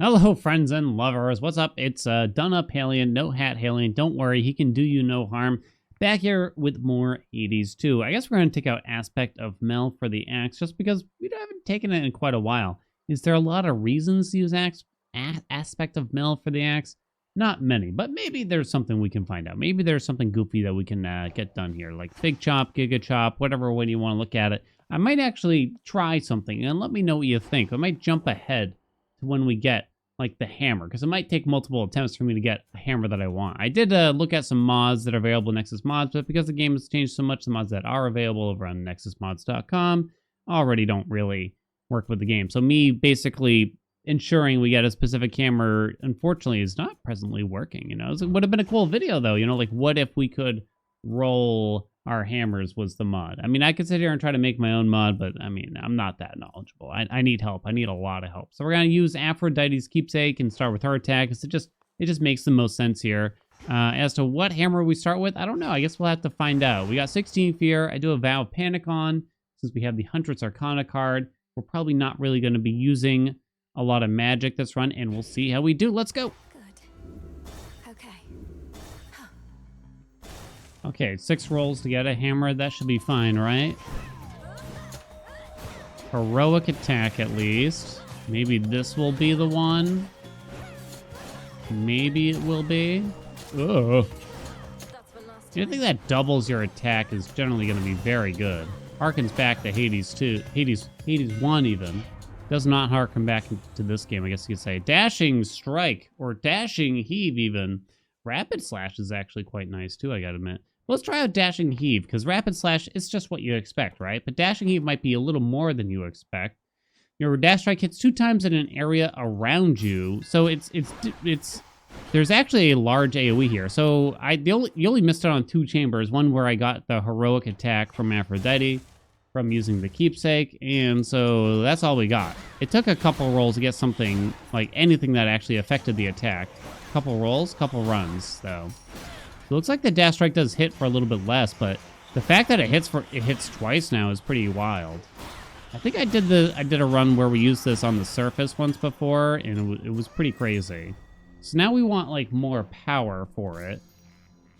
Hello, friends and lovers. What's up? It's Done Up Haelian, No Hat Haelian. Don't worry, he can do you no harm. Back here with more 80s too. I guess we're going to take out Aspect of Mel for the axe, just because we haven't taken it in quite a while. Is there a lot of reasons to use Aspect of Mel for the axe? Not many, but maybe there's something we can find out. Maybe there's something goofy that we can get done here, like Big Chop, Giga Chop, whatever way you want to look at it. I might actually try something and let me know what you think. I might jump ahead to when we get like the hammer, because it might take multiple attempts for me to get a hammer that I want. I did look at some mods that are available in Nexus Mods, but because the game has changed so much, the mods that are available over on nexusmods.com already don't really work with the game. So me basically ensuring we get a specific hammer, unfortunately, is not presently working. You know, it would have been a cool video though. You know, like what if we could roll our hammers was the mod. I mean, I could sit here and try to make my own mod, but I mean, I'm not that knowledgeable. I need help. I need a lot of help. So we're going to use Aphrodite's Keepsake and start with her attack, because it just makes the most sense here. As to what hammer we start with, I don't know. I guess we'll have to find out. We got 16 Fear. I do a Vow of Panic on, since we have the Huntress Arcana card. We're probably not really going to be using a lot of magic this run, and we'll see how we do. Let's go. Okay, 6 rolls to get a hammer. That should be fine, right? Heroic attack, at least. Maybe this will be the one. Maybe it will be. Ugh. Anything that doubles your attack is generally going to be very good. Harkens back to Hades 2. Hades 1 even. Does not harken back to this game, I guess you could say. Dashing Strike, or Dashing Heave even. Rapid Slash is actually quite nice too, I gotta admit. Let's try out Dashing Heave, because Rapid Slash is just what you expect, right? But Dashing Heave might be a little more than you expect. Your Dash Strike hits 2 times in an area around you, so it's there's actually a large AoE here. So you only missed out on 2 chambers, one where I got the heroic attack from Aphrodite from using the Keepsake, and so that's all we got. It took a couple rolls to get something, like anything that actually affected the attack. Couple rolls, couple runs, though. It looks like the Dash Strike does hit for a little bit less, but the fact that it hits twice now is pretty wild. I think I did a run where we used this on the surface once before, and it was pretty crazy. So now we want like more power for it,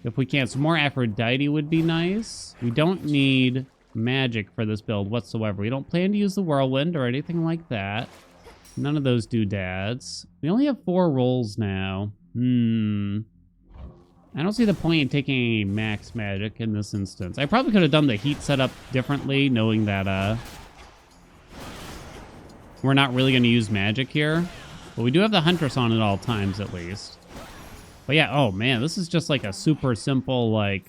if we can. So more Aphrodite would be nice. We don't need magic for this build whatsoever. We don't plan to use the Whirlwind or anything like that. None of those doodads. We only have 4 rolls now. I don't see the point in taking any max magic in this instance. I probably could have done the heat setup differently, knowing that we're not really going to use magic here. But we do have the Huntress on at all times, at least. But yeah, oh man, this is just like a super simple, like,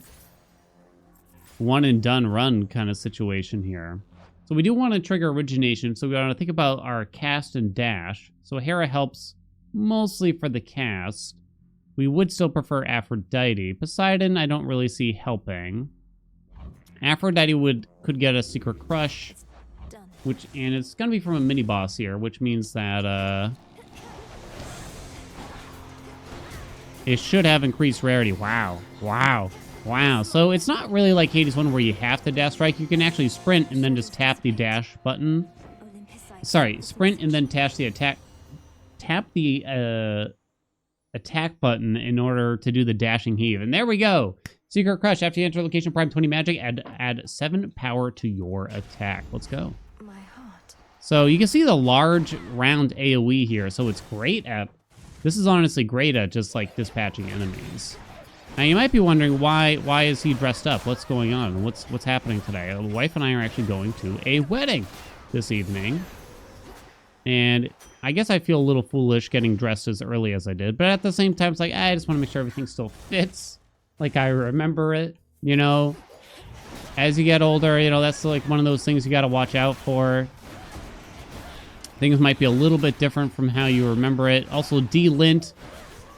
one and done run kind of situation here. So we do want to trigger origination, so we want to think about our cast and dash. So Hera helps mostly for the cast. We would still prefer Aphrodite. Poseidon, I don't really see helping. Aphrodite could get a Secret Crush, and it's going to be from a mini boss here, which means that it should have increased rarity. Wow. So it's not really like Hades 1 where you have to dash strike. You can actually sprint and then just tap the dash button. Sorry, sprint and then tap the attack button in order to do the dashing heave. And there we go. Secret Crush. After you enter location, prime 20 magic, add 7 power to your attack. Let's go. So you can see the large round AoE here. So it's great at... This is honestly great at just like dispatching enemies. Now you might be wondering why is he dressed up? What's going on? What's happening today? The wife and I are actually going to a wedding this evening. And I guess I feel a little foolish getting dressed as early as I did, but at the same time it's like I just want to make sure everything still fits like I remember it, you know. As you get older, you know, that's like one of those things you got to watch out for. Things might be a little bit different from how you remember it. Also de-lint,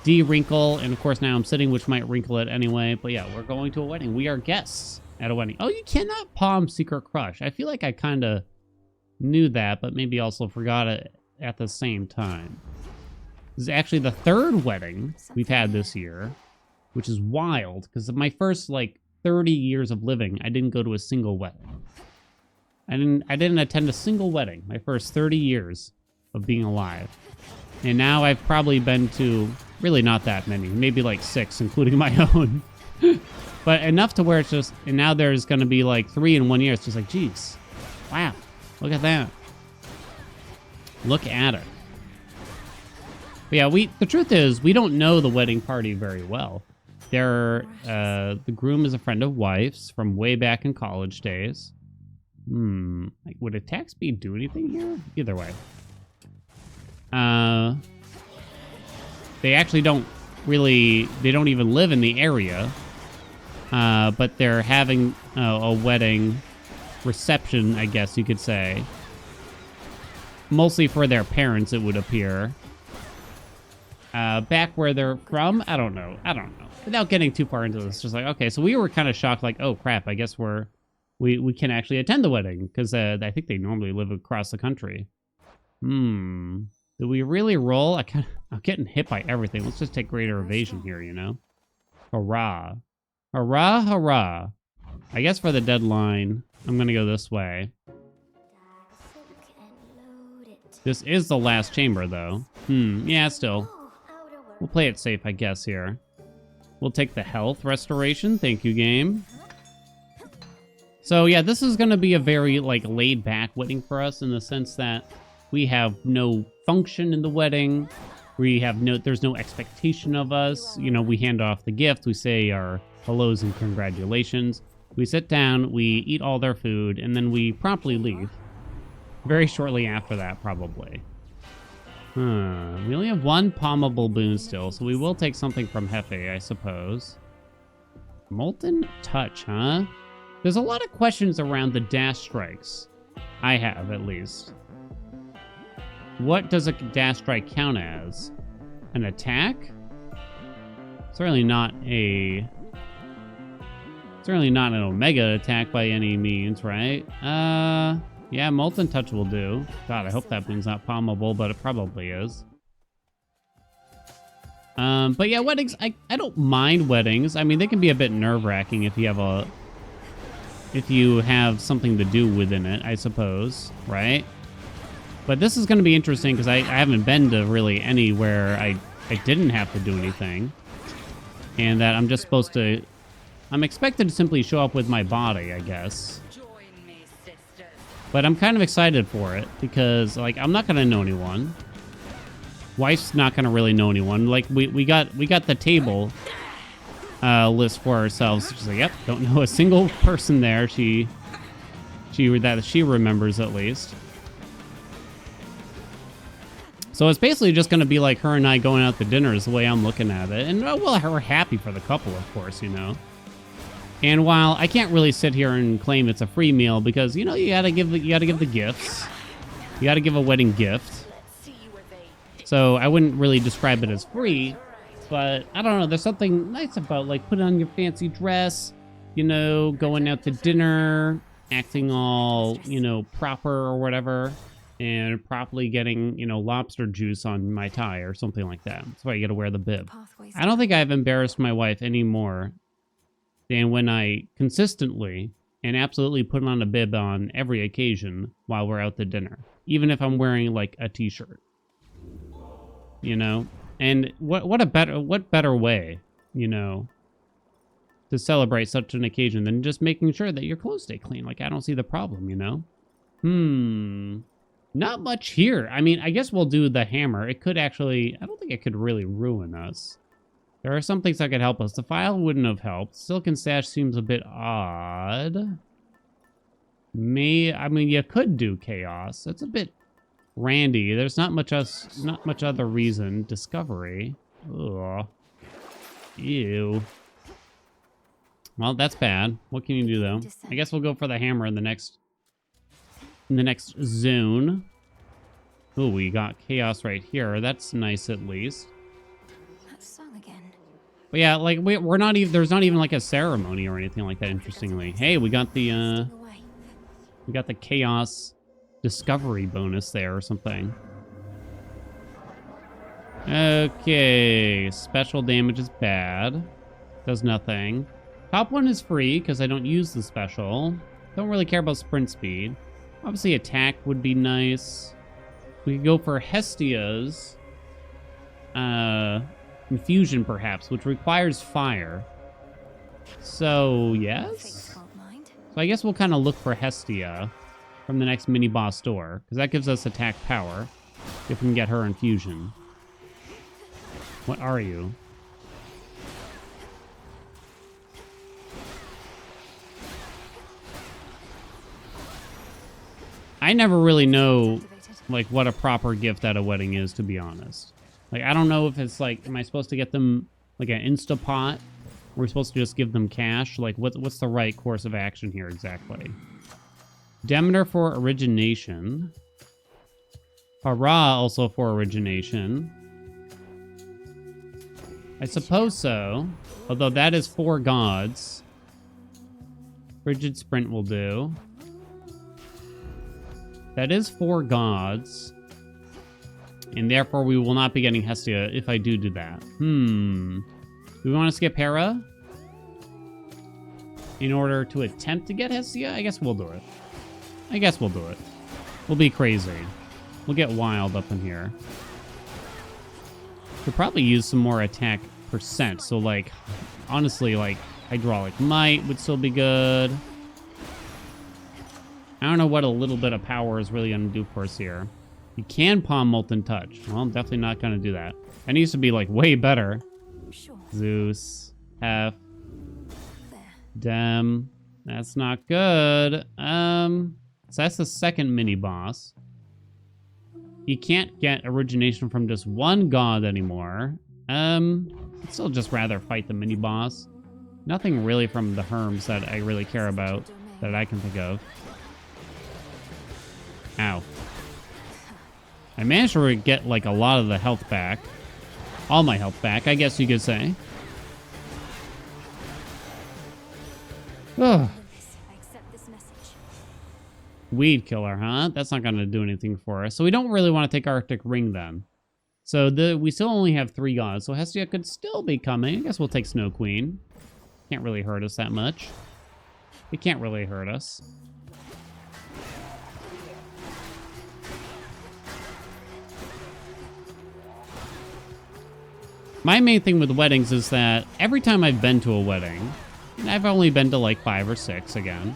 de-wrinkle, and of course now I'm sitting, which might wrinkle it anyway. But yeah, we're going to a wedding. We are guests at a wedding. Oh, you cannot palm Secret Crush. I feel like I kind of knew that, but maybe also forgot it at the same time. This is actually the 3rd wedding we've had this year, which is wild, because of my first, like, 30 years of living, I didn't go to a single wedding. I didn't attend a single wedding my first 30 years of being alive. And now I've probably been to, really not that many, maybe like 6, including my own. But enough to where it's just, and now there's going to be like 3 in 1 year. It's just like, geez, wow, look at that. Look at it. But yeah, the truth is, we don't know the wedding party very well. The groom is a friend of wife's from way back in college days. Like, would attack speed do anything here? Either way. They actually don't really, they don't even live in the area. But they're having a wedding reception, I guess you could say. Mostly for their parents, it would appear. Back where they're from, I don't know. Without getting too far into this, just like, okay, so we were kind of shocked, like, oh crap, I guess we can actually attend the wedding, because I think they normally live across the country. Do we really roll? I'm getting hit by everything. Let's just take greater evasion here, you know? Hurrah. Hurrah, hurrah. I guess for the deadline, I'm gonna go this way. This is the last chamber, though. Yeah, still. We'll play it safe, I guess, here. We'll take the health restoration. Thank you, game. So, yeah, this is gonna be a very, like, laid-back wedding for us in the sense that we have no function in the wedding. There's no expectation of us. You know, we hand off the gift. We say our hellos and congratulations. We sit down, we eat all their food, and then we promptly leave. Very shortly after that, probably. We only have 1 palmable boon still, so we will take something from Hefe, I suppose. Molten Touch, huh? There's a lot of questions around the dash strikes. I have, at least. What does a dash strike count as? An attack? Certainly not an Omega attack by any means, right? Yeah, Molten Touch will do. God, I hope that boon's not palmable, but it probably is. But yeah, weddings, I don't mind weddings. I mean, they can be a bit nerve-wracking if you have something to do within it, I suppose, right? But this is going to be interesting because I haven't been to really anywhere I didn't have to do anything. And that I'm just supposed to... I'm expected to simply show up with my body, I guess. But I'm kind of excited for it because, like, I'm not going to know anyone. Wife's not going to really know anyone. Like, we got the table list for ourselves. She's like, yep, don't know a single person there. She remembers at least. So it's basically just going to be like her and I going out to dinner is the way I'm looking at it. And, well, we're happy for the couple, of course, you know. And while I can't really sit here and claim it's a free meal because, you know, you gotta give the gifts. You gotta give a wedding gift. So I wouldn't really describe it as free, but I don't know, there's something nice about, like, putting on your fancy dress, you know, going out to dinner, acting all, you know, proper or whatever, and properly getting, you know, lobster juice on my tie or something like that. That's why you gotta wear the bib. I don't think I've embarrassed my wife anymore than when I consistently and absolutely put on a bib on every occasion while we're out to dinner, even if I'm wearing like a t-shirt, you know. And what better way, you know, to celebrate such an occasion than just making sure that your clothes stay clean? Like, I don't see the problem, you know. Not much here. I mean, I guess we'll do the hammer. It could actually, I don't think it could really ruin us. There are some things that could help us. The file wouldn't have helped. Silicon Stash seems a bit odd. I mean, you could do Chaos. It's a bit randy. There's not much other reason. Discovery. Ugh. Ew. Well, that's bad. What can you do, though? I guess we'll go for the hammer in the next zone. Oh, we got Chaos right here. That's nice, at least. But yeah, like, we're not even, there's not even like a ceremony or anything like that, interestingly. Hey, we got the Chaos discovery bonus there or something. Okay, special damage is bad. Does nothing. Top one is free because I don't use the special. Don't really care about sprint speed. Obviously attack would be nice. We could go for Hestia's. Infusion, perhaps, which requires fire. So, yes? So I guess we'll kind of look for Hestia from the next mini-boss door, because that gives us attack power, if we can get her infusion. What are you? I never really know, like, what a proper gift at a wedding is, to be honest. Like, I don't know if it's like, am I supposed to get them like an Instapot? We're supposed to just give them cash? Like, what's the right course of action here exactly? Demeter for origination. Hara also for origination. I suppose so. Although that is 4 gods. Frigid Sprint will do. That is 4 gods. And therefore, we will not be getting Hestia if I do that. Do we want to skip Hera? In order to attempt to get Hestia? I guess we'll do it. I guess we'll do it. We'll be crazy. We'll get wild up in here. Could probably use some more attack percent. So, like, honestly, like, Hydraulic Might would still be good. I don't know what a little bit of power is really going to do for us here. You can palm Molten Touch. Well, I'm definitely not going to do that. That needs to be, like, way better. Sure. Zeus. F. Dem. That's not good. So that's the second mini-boss. You can't get origination from just one god anymore. I'd still just rather fight the mini-boss. Nothing really from the Herms that I really care about that I can think of. Ow. I managed to get, like, a lot of the health back. All my health back, I guess you could say. Ugh. Weed killer, huh? That's not going to do anything for us. So we don't really want to take Arctic Ring then. So we still only have 3 gods. So Hestia could still be coming. I guess we'll take Snow Queen. Can't really hurt us that much. It can't really hurt us. My main thing with weddings is that every time I've been to a wedding, and I've only been to like 5 or 6 again,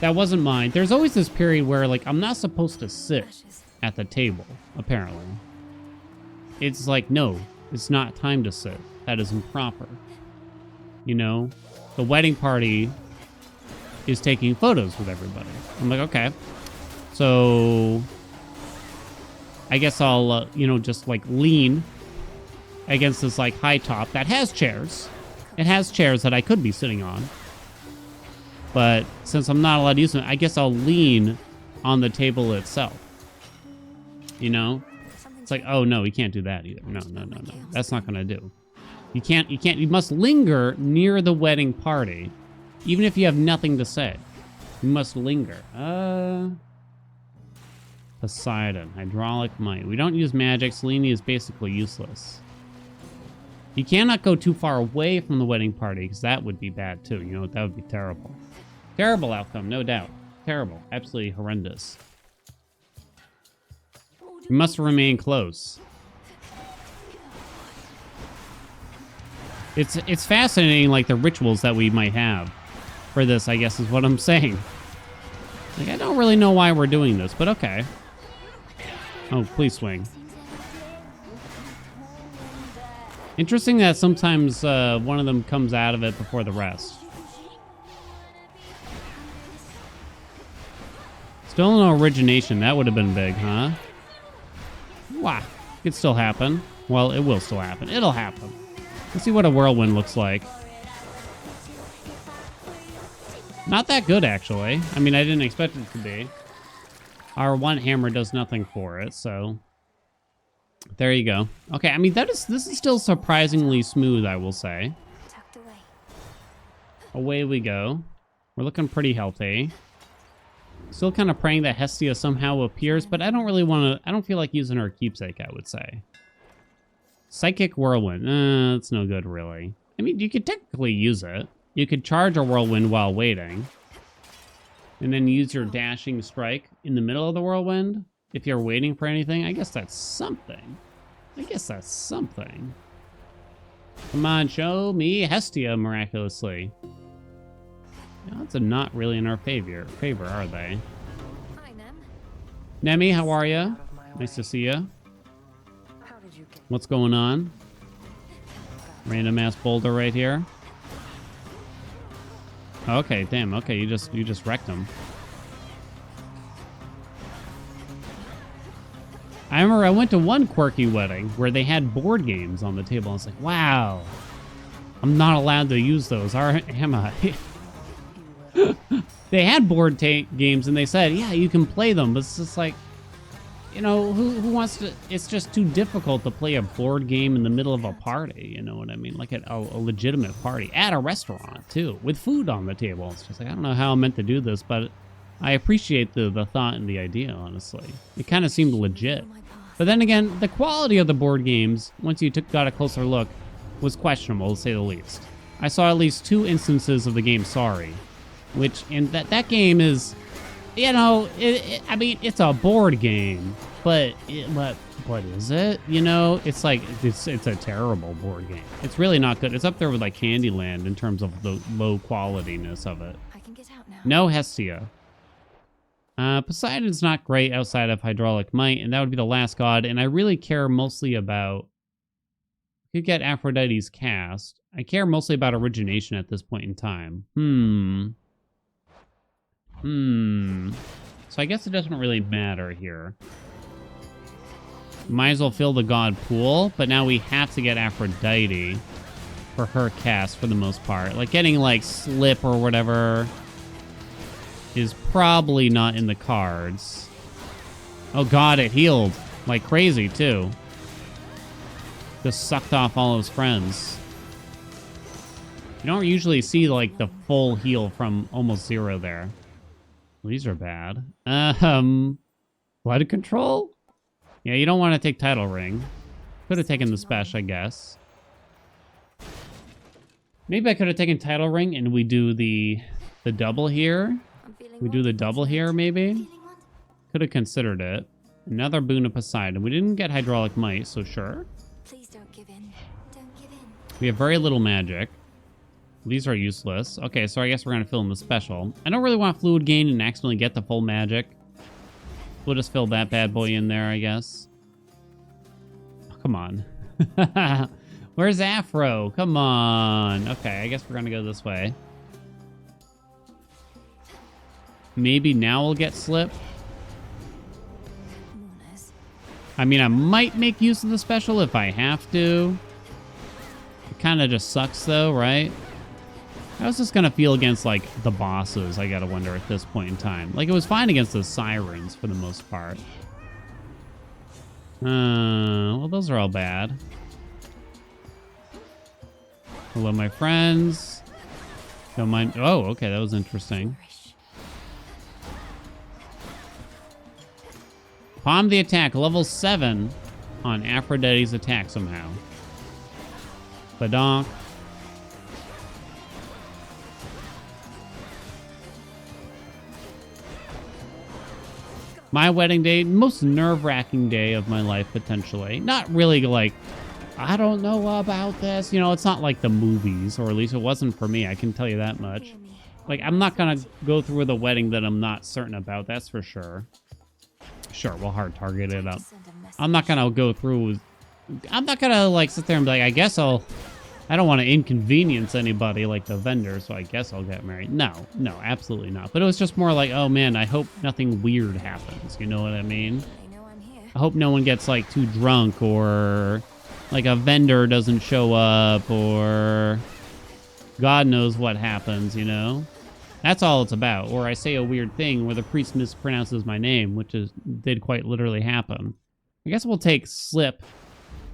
that wasn't mine. There's always this period where, like, I'm not supposed to sit at the table, apparently. It's like, no, it's not time to sit. That is improper. You know? The wedding party is taking photos with everybody. I'm like, okay. So, I guess I'll, you know, just, like, lean against this, like, high top that has chairs. It has chairs that I could be sitting on. But since I'm not allowed to use them, I guess I'll lean on the table itself. You know? It's like, oh, no, we can't do that either. No. That's not going to do. You must linger near the wedding party. Even if you have nothing to say. You must linger. Poseidon. Hydraulic Might. We don't use magic. Selene is basically useless. You cannot go too far away from the wedding party, because that would be bad, too. You know, that would be terrible. Terrible outcome, no doubt. Terrible. Absolutely horrendous. We must remain close. It's fascinating, like, the rituals that we might have for this, I guess, is what I'm saying. Like, I don't really know why we're doing this, but okay. Oh, please swing. Interesting that sometimes one of them comes out of it before the rest. Still no origination. That would have been big, huh? Wow. Could still happen. Well, it will still happen. It'll happen. Let's see what a whirlwind looks like. Not that good, actually. I mean, I didn't expect it to be. Our one hammer does nothing for it, so... There you go. Okay, I mean, this is still surprisingly smooth, I will say. Away we go. We're looking pretty healthy. Still kind of praying that Hestia somehow appears, but I don't really want to... I don't feel like using her keepsake, I would say. Psychic Whirlwind. It's no good, really. I mean, you could technically use it. You could charge a Whirlwind while waiting. And then use your Dashing Strike in the middle of the Whirlwind. If you're waiting for anything, I guess that's something. Come on, show me Hestia miraculously. The odds are not really in our favor, are they? Hi, Nem. Nemi, how are you? Nice to see you. How did you get? What's going on? Random ass boulder right here. Okay, damn. Okay, you just wrecked him. I remember I went to one quirky wedding where they had board games on the table. I was like, wow, I'm not allowed to use those, am I? They had board games and they said, yeah, you can play them, but it's just like, you know, who wants to? It's just too difficult to play a board game in the middle of a party. You know what I mean? Like at a legitimate party at a restaurant too, with food on the table. It's just like, I don't know how I'm meant to do this, but I appreciate the thought and the idea. Honestly, it kind of seemed legit. But then again, the quality of the board games, once you got a closer look, was questionable to say the least. I saw at least 2 instances of the game Sorry, which in that game is, you know, I mean, it's a board game, but what is it? You know, it's like it's a terrible board game. It's really not good. It's up there with like Candyland in terms of the low qualityness of it. I can get out now. No Hestia. Poseidon's not great outside of hydraulic might, and that would be the last god. And I really care mostly about. Could get Aphrodite's cast. I care mostly about origination at this point in time. So I guess it doesn't really matter here. Might as well fill the god pool, but now we have to get Aphrodite for her cast for the most part. Like getting like Slip or whatever is probably not in the cards. Oh god, it healed like crazy too. Just sucked off all his friends. You don't usually see like the full heal from almost 0 there. Well, these are bad. Blood control? Yeah, you don't want to take title ring. Could have taken the special, I guess. Maybe I could have taken title ring and we do the double here. We do the double here, maybe? Could have considered it. Another boon of Poseidon. We didn't get hydraulic might, so sure. Please don't give in. Don't give in. We have very little magic. These are useless. Okay, so I guess we're going to fill in the special. I don't really want fluid gain and accidentally get the full magic. We'll just fill that bad boy in there, I guess. Oh, come on. Where's Afro? Come on. Okay, I guess we're going to go this way. Maybe now we'll get Slip. I mean, I might make use of the special if I have to. It kind of just sucks, though, right? How's this going to feel against, like, the bosses, I gotta wonder at this point in time. Like, it was fine against the sirens for the most part. Well, those are all bad. Hello, my friends. Don't mind. Oh, okay, that was interesting. Palm the attack, level 7 on Aphrodite's attack somehow. Badonk. My wedding day, most nerve-wracking day of my life, potentially. Not really like, I don't know about this. You know, it's not like the movies, or at least it wasn't for me. I can tell you that much. Like, I'm not going to go through with a wedding that I'm not certain about, that's for sure. Sure, we'll hard target it up. I'm not gonna go through with... I'm not gonna, like, sit there and be like, I guess I don't want to inconvenience anybody, like the vendor, so I guess I'll get married. No, absolutely not. But it was just more like, oh man, I hope nothing weird happens. You know what I mean? I hope no one gets, like, too drunk, or, like, a vendor doesn't show up, or God knows what happens, you know? That's all it's about. Or I say a weird thing where the priest mispronounces my name, which did quite literally happen. I guess we'll take Slip.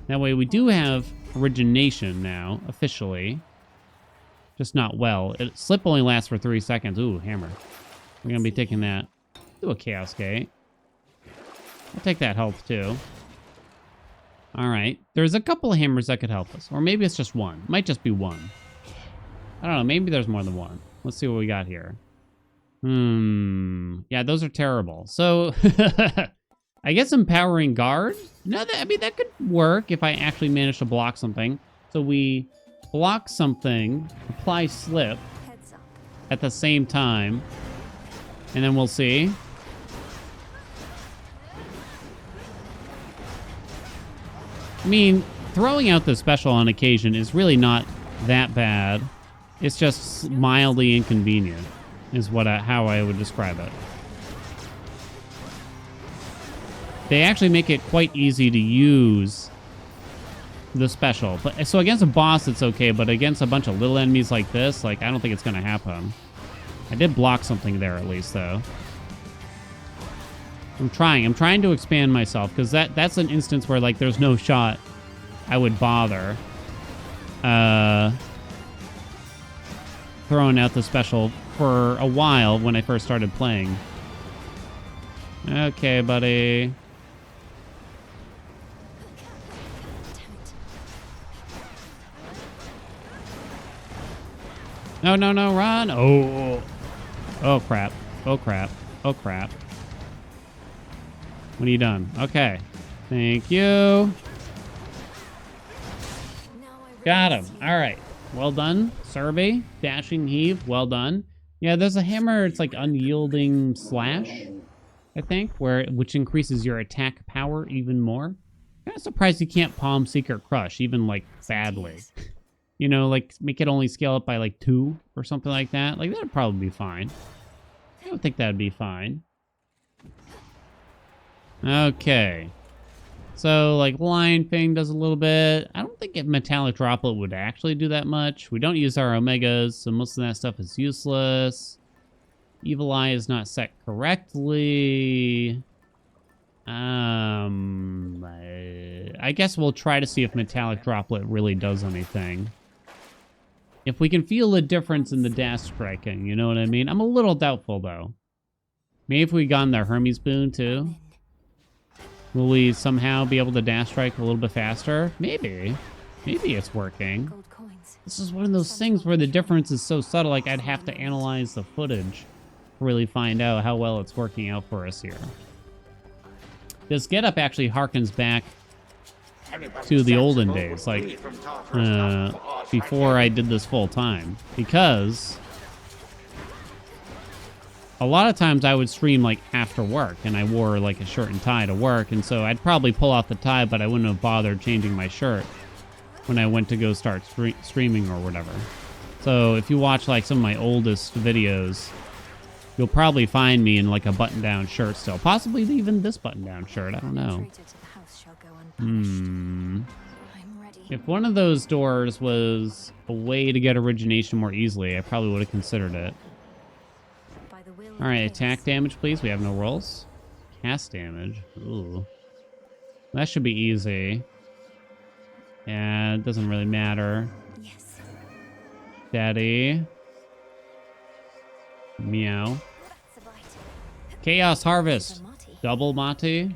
That way we do have origination now, officially. Just not well. Slip only lasts for 3 seconds. Ooh, hammer. We're going to be taking that. Do a Chaos Gate. I'll take that health, too. All right. There's a couple of hammers that could help us. Or maybe it's just one. Might just be one. I don't know. Maybe there's more than one. Let's see what we got here. Yeah, those are terrible. So, I guess Empowering Guard? No, I mean, that could work if I actually manage to block something. So we block something, apply slip Heads up. at the same time, and then we'll see. I mean, throwing out the special on occasion is really not that bad. It's just mildly inconvenient, is how I would describe it. They actually make it quite easy to use the special. But so against a boss, it's okay, but against a bunch of little enemies like this, like, I don't think it's going to happen. I did block something there at least, though. I'm trying to expand myself, because that's an instance where, like, there's no shot I would bother throwing out the special for a while when I first started playing. Okay, buddy. No, no, no, run! Oh, oh crap! Oh crap! Oh crap! When are you done? Okay, thank you. Now I Got him. realize you- All right. Well done. Survey. Dashing heave. Well done. Yeah, there's a hammer. It's like unyielding slash, I think, which increases your attack power even more. Kind of surprised you can't palm seeker crush, even like badly. You know, like make it only scale up by like 2 or something like that. Like that'd probably be fine. I don't think that'd be fine. Okay. So, like, Lion Fang does a little bit. I don't think a Metallic Droplet would actually do that much. We don't use our Omegas, so most of that stuff is useless. Evil Eye is not set correctly. I guess we'll try to see if Metallic Droplet really does anything. If we can feel a difference in the dash striking, you know what I mean? I'm a little doubtful, though. Maybe if we got in the Hermes Boon, too. Will we somehow be able to dash strike a little bit faster? Maybe. Maybe it's working. Gold coins. This is one of those things where the difference is so subtle, like I'd have to analyze the footage to really find out how well it's working out for us here. This getup actually harkens back to the olden days, like before I did this full time, because a lot of times I would stream like after work, and I wore like a shirt and tie to work, and so I'd probably pull off the tie, but I wouldn't have bothered changing my shirt when I went to go start streaming or whatever. So if you watch like some of my oldest videos, you'll probably find me in like a button-down shirt still, possibly even this button-down shirt. I don't know. Traitor to the house shall go unpunished. I'm ready. If one of those doors was a way to get origination more easily, I probably would have considered it. By the will of All right, kings. attack damage, please. We have no rolls. Cast damage. Ooh. That should be easy. Yeah, it doesn't really matter. Yes. Daddy. Meow. That's a bite. Chaos Harvest. It's a Marty. Double Mate.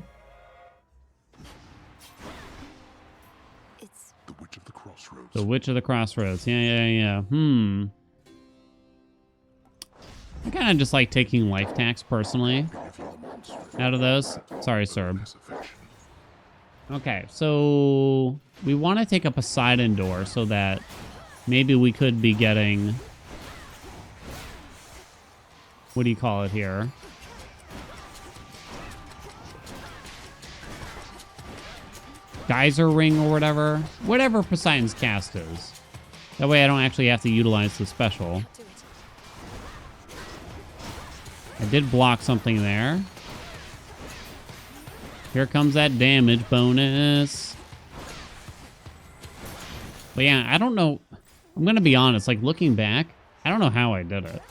It's The Witch of the Crossroads. The Witch of the Crossroads. Yeah. I kind of just like taking life tax personally out of those. Sorry, Serb. Okay, so we want to take a Poseidon door so that maybe we could be getting... What do you call it here? Geyser ring or whatever. Whatever Poseidon's cast is. That way I don't actually have to utilize the special. do it. I did block something there. Here comes that damage bonus. But yeah, I don't know. I'm going to be honest. Like, looking back, I don't know how I did it.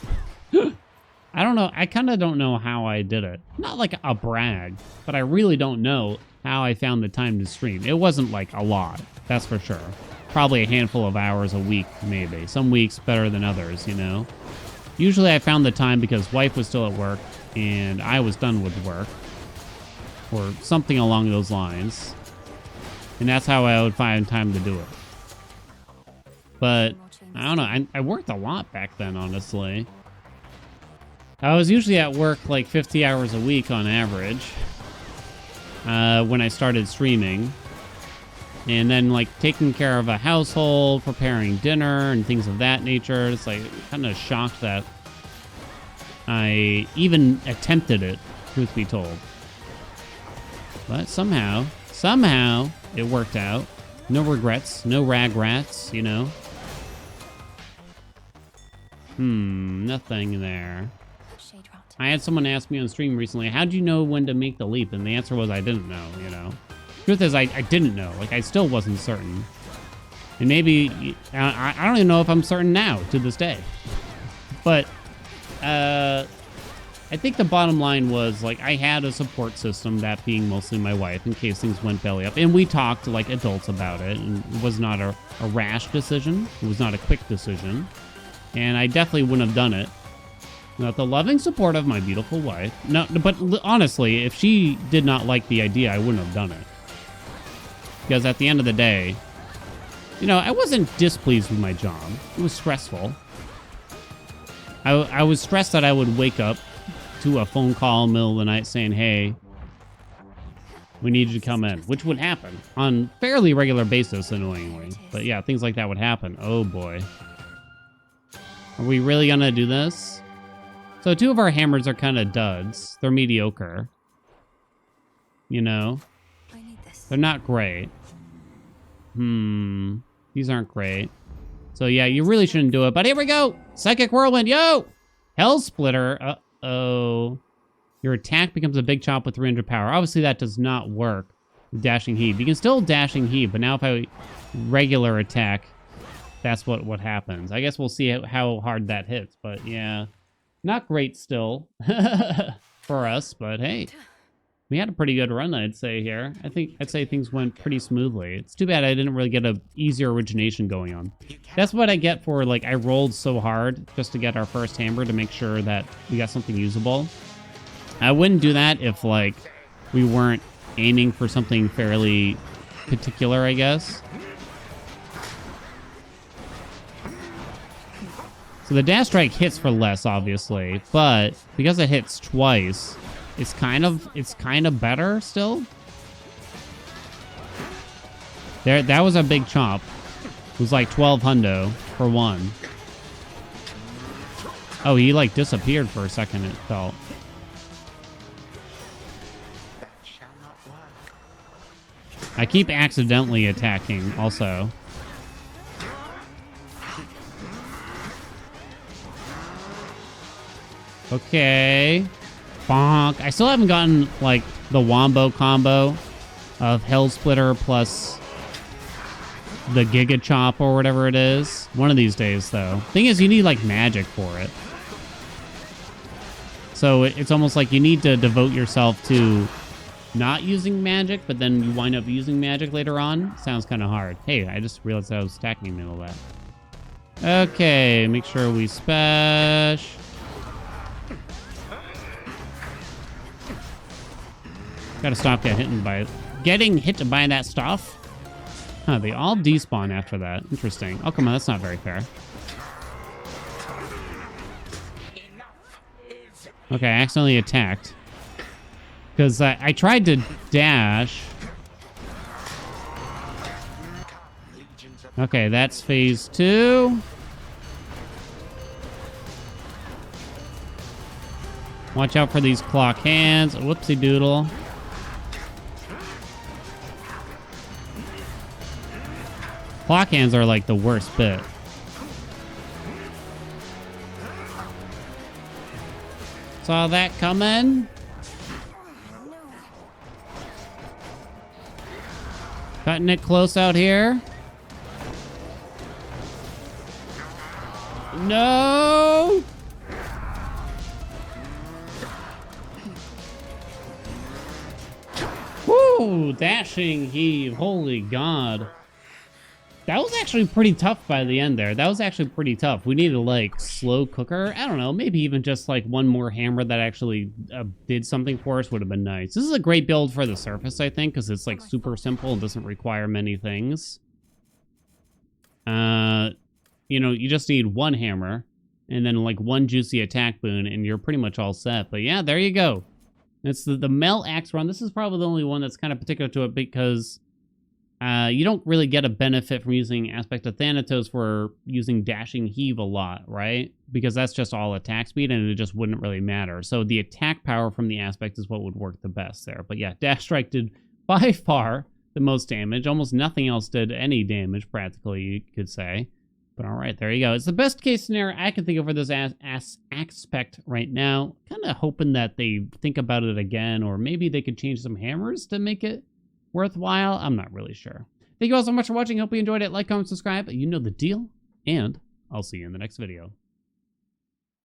I don't know. I kind of don't know how I did it. Not like a brag, but I really don't know how I found the time to stream. It wasn't like a lot, that's for sure. Probably a handful of hours a week, maybe. Some weeks better than others, you know? Usually I found the time because wife was still at work and I was done with work. Or something along those lines. And that's how I would find time to do it. But, I don't know. I worked a lot back then, honestly. I was usually at work like 50 hours a week on average when I started streaming. And then, like, taking care of a household, preparing dinner, and things of that nature. It's, like, kind of shocked that I even attempted it, truth be told. But somehow, it worked out. No regrets, no ragrats, you know? Nothing there. Shade rot. I had someone ask me on stream recently, how'd you know when to make the leap? And the answer was I didn't know, you know? Truth is, I didn't know. Like, I still wasn't certain. And maybe, I don't even know if I'm certain now, to this day. But, I think the bottom line was, like, I had a support system, that being mostly my wife, in case things went belly up. And we talked like adults about it, and it was not a rash decision. It was not a quick decision. And I definitely wouldn't have done it without the loving support of my beautiful wife. No, but honestly, if she did not like the idea, I wouldn't have done it. Because at the end of the day, you know, I wasn't displeased with my job. It was stressful. I was stressed that I would wake up to a phone call in the middle of the night saying, hey, we need you to come in, which would happen on fairly regular basis, annoyingly. But yeah, things like that would happen. Oh boy. Are we really gonna do this? So 2 of our hammers are kind of duds. They're mediocre. You know? I need this. They're not great. These aren't great. So yeah, you really shouldn't do it. But here we go! Psychic Whirlwind, yo! Hell Splitter, uh-oh. Your attack becomes a big chop with 300 power. Obviously that does not work with Dashing Heave. You can still Dashing Heave, but now if I regular attack, that's what happens. I guess we'll see how hard that hits, but yeah. Not great still for us, but hey. We had a pretty good run, I'd say, here. I'd say things went pretty smoothly. It's too bad I didn't really get a easier origination going on. That's what I get for, like, I rolled so hard just to get our first hammer to make sure that we got something usable. I wouldn't do that if, like, we weren't aiming for something fairly particular, I guess. So the dash strike hits for less, obviously, but because it hits twice, it's kind of better still. That was a big chomp. It was like 12 hundo for one. Oh, he like disappeared for a second, it felt. I keep accidentally attacking also. Okay. Bonk. I still haven't gotten, like, the wombo combo of Hell Splitter plus the Giga Chop or whatever it is. One of these days, though. Thing is, you need, like, magic for it. So it's almost like you need to devote yourself to not using magic, but then you wind up using magic later on. Sounds kind of hard. Hey, I just realized I was stacking in the middle of that. Okay, make sure we spash. Gotta stop getting hit by that stuff. Huh, they all despawn after that. Interesting. Oh, come on, that's not very fair. Okay, I accidentally attacked. Because I tried to dash. Okay, that's phase 2. Watch out for these clock hands. Whoopsie doodle. Clock hands are like the worst bit. Saw that coming. Cutting it close out here. No! Woo! Dashing heave. Holy God. That was actually pretty tough by the end there. That was actually pretty tough. We needed, like, slow cooker. I don't know. Maybe even just, like, one more hammer that actually did something for us would have been nice. This is a great build for the surface, I think, because it's, like, super simple and doesn't require many things. You know, you just need one hammer and then, like, one juicy attack boon, and you're pretty much all set. But, yeah, there you go. It's the Mel Axe run. This is probably the only one that's kind of particular to it because You don't really get a benefit from using Aspect of Thanatos for using Dashing Heave a lot, right? Because that's just all attack speed and it just wouldn't really matter. So the attack power from the Aspect is what would work the best there. But yeah, Dash Strike did by far the most damage. Almost nothing else did any damage, practically, you could say. But all right, there you go. It's the best case scenario I can think of for this aspect right now. Kind of hoping that they think about it again, or maybe they could change some hammers to make it worthwhile. I'm not really sure. Thank you all so much for watching. Hope you enjoyed it. Like, comment, subscribe. You know the deal. And I'll see you in the next video.